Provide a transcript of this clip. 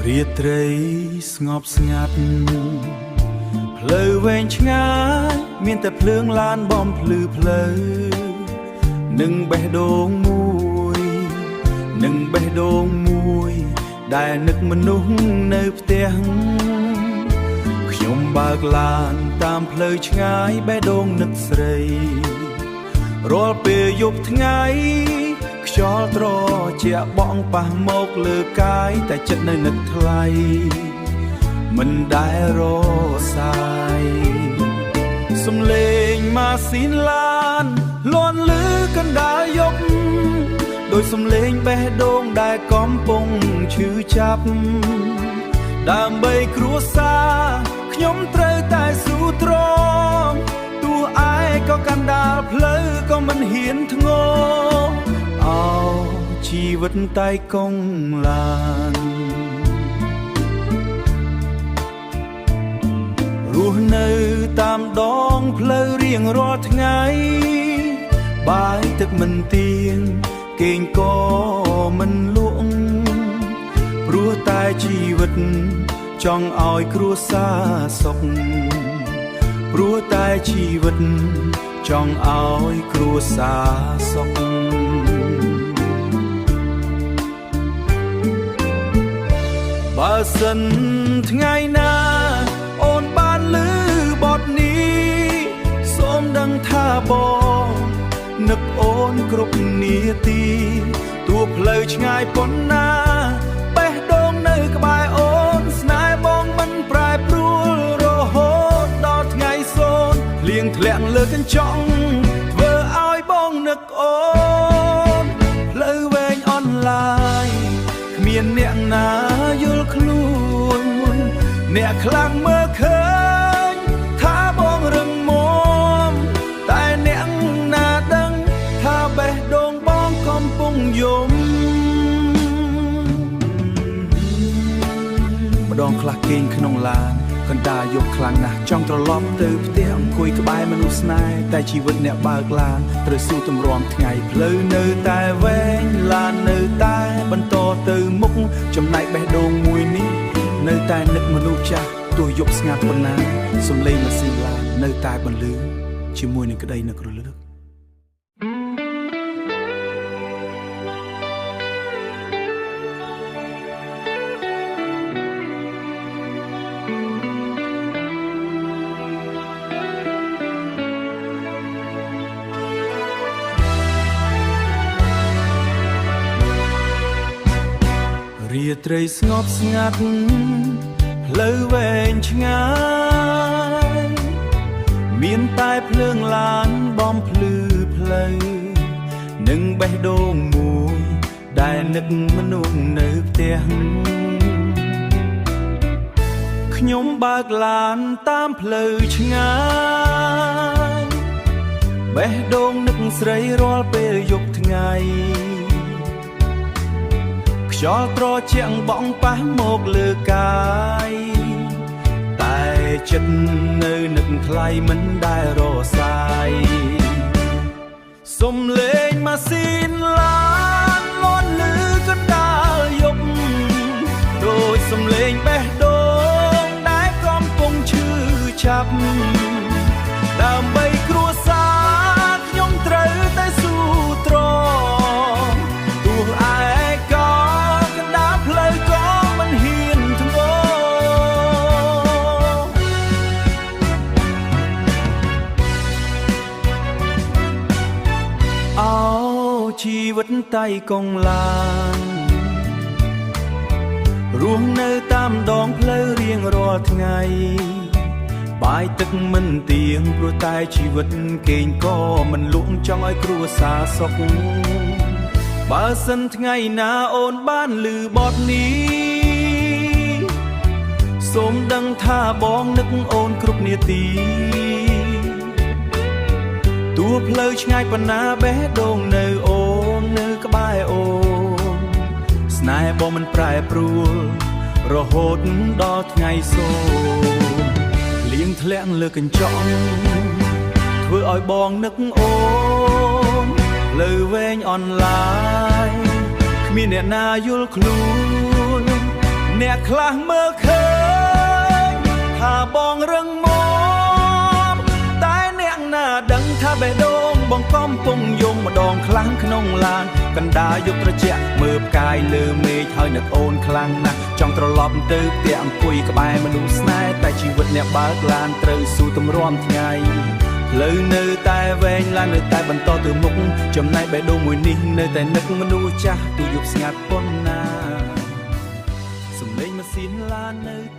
រាត្រីស្ងប់ស្ងាត់ផ្លូវវែងឆ្ងាយមានតែភ្លើងឡានបំភ្លឺផ្លូវនឹងបេះដូងមួយដែលនឹកមនុស្សនៅផ្ទះខ្ញុំបើកឡានតាមផ្លូវឆ្ងាយបេះដូងនឹកស្រីរាល់ពេលយប់ថ្ងៃខ្យល់ត្រជាបងប៉ះមកលើកាយតែចិត្តនៅនឹកថ្លៃមិនដែលរសាយសំឡេងម៉ាស៊ីនឡានលាន់លឺកណ្ដាលយប់ដោយសំឡេងបេះដូងដែលកំពុងឈឺចាប់ដើម្បីគ្រួសារខ្ញុំត្រូវតែស៊ូទ្រាំទោះឯក៏កណ្ដាលផ្លូវក៏មិនហ៊ានធ្ងន់អោជីវិតតែកងឡានរស់នៅតាមដងផ្លូវរៀងរាល់ថ្ងៃបាយទឹកមិនទៀងគេងក៏មិនលក់ព្រោះតែជីវិតចង់ឲ្យគ្រួសារសុខព្រោះតែជីវិតចង់ឲ្យគ្រួសារសុខបើសិនថ្ងៃណាអូនបានឮបទនេះសូមដឹងថាបងនឹកអូនគ្រប់នាទីទោះផ្លូវឆ្ងាយប៉ុណ្ណាបេះដូងនៅក្បែរអូនស្នេហ៍បងមិនប្រែប្រួលរហូតដល់ថ្ងៃសូន្យលៀងធ្លាក់លើកញ្ចក់ធ្វើឲ្យបងនឹកអូនផ្លូវវែងអនឡាញគ្មានអ្នកណាយល់ខ្លួនអ្នកខ្លាំងមើលឃើញថាបងរឹងមាំតែអ្នកណាដឹងថាបេះដូងបងកំពុងយំម្ដងខ្លះគេងក្នុងឡានកណ្ដាលយប់ខ្លាំងណាស់ចង់ត្រឡប់ទៅផ្ទះអង្គុយក្បែរមនុស្សស្នេហ៍តែជីវិតអ្នកបើកឡានត្រូវស៊ូទម្រាំថ្ងៃផ្លូវនៅតែវែងឡាននៅតែបន្តទៅមុខចំណែកបេះដូងមួយនេះនៅតែនឹកមនុស្សចាស់ទោះយប់ស្ងាត់ប៉ុណ្ណាសំឡេងម៉ាស៊ីនឡាននៅតែបន្លឺជាមួយនឹងក្តីនឹករលឹករាត្រីស្ងប់ស្ងាត់ផ្លូវវែងឆ្ងាយមានតែភ្លើងឡានបំភ្លឺផ្លូវនិងបេះដូងមួយដែលនឹកមនុស្សនៅផ្ទះខ្ញុំបើកឡានតាមផ្លូវឆ្ងាយបេះដូងនឹកស្រីរាល់ពេលយប់ថ្ងៃខ្យល់ត្រជាក់បងប៉ះមកលើកាយតែចិត្តនៅនឹកថ្លៃមិនដែលរសាយសំឡេងម៉ាស៊ីនឡានលាន់លឺកណ្ដាលយប់ដូចសំឡេងបេះដូងដែលកំពុងឈឺចាប់ដើម្បីគ្រួសារខ្ញុំត្រូវតែស៊ូទ្រាំទោះឯក៏ជីវិតតែកងឡានរស់នៅតាមដងផ្លូវរៀងរាល់ថ្ងៃបាយទឹកមិនទៀងព្រោះតែជីវិតគេងក៏មិនលក់ចង់ឲ្យគ្រួសារសុខបើសិនថ្ងៃណាអូនបានឮបទនេះសូមដឹងថាបងនឹកអូនគ្រប់នាទីទោះផ្លូវឆ្ងាយប៉ុណ្ណាបេះដូងនៅអូននៅក្បែរអូនស្នេហ៍បងមិនប្រែប្រួលរហូតដល់ថ្ងៃសូន្យលៀងធ្លាក់លើកញ្ចក់ធ្វើឲ្យបងនឹកអូនផ្លូវវែងអនឡាញគ្មានអ្នកណាយល់ខ្លួន អ្នកខ្លះមើលឃើញថាបងរឹងមាំតែអ្នកណាដឹងថាបេះដូងបងកំពុងយំម្ដងខ្លាំងក្នុងឡានកណ្ដាលយប់ត្រជាក់មើលផ្កាយលើមេឃហើយនឹកអូនខ្លាំងណាស់ចង់ត្រឡប់ទៅផ្ទះអង្គុយក្បែរមនុស្សស្នេហ៍តែជីវិតអ្នកបើកឡានត្រូវស៊ូទម្រាំថ្ងៃផ្លូវនៅតែវែងឡាននៅតែបន្តទៅមុខចំណែកបេះដូងមួយនេះនៅតែនឹកមនុស្សចាស់ទូយប់ស្ងាត់ប៉ុណ្ណាសំឡេងម៉ាស៊ីនឡាននៅ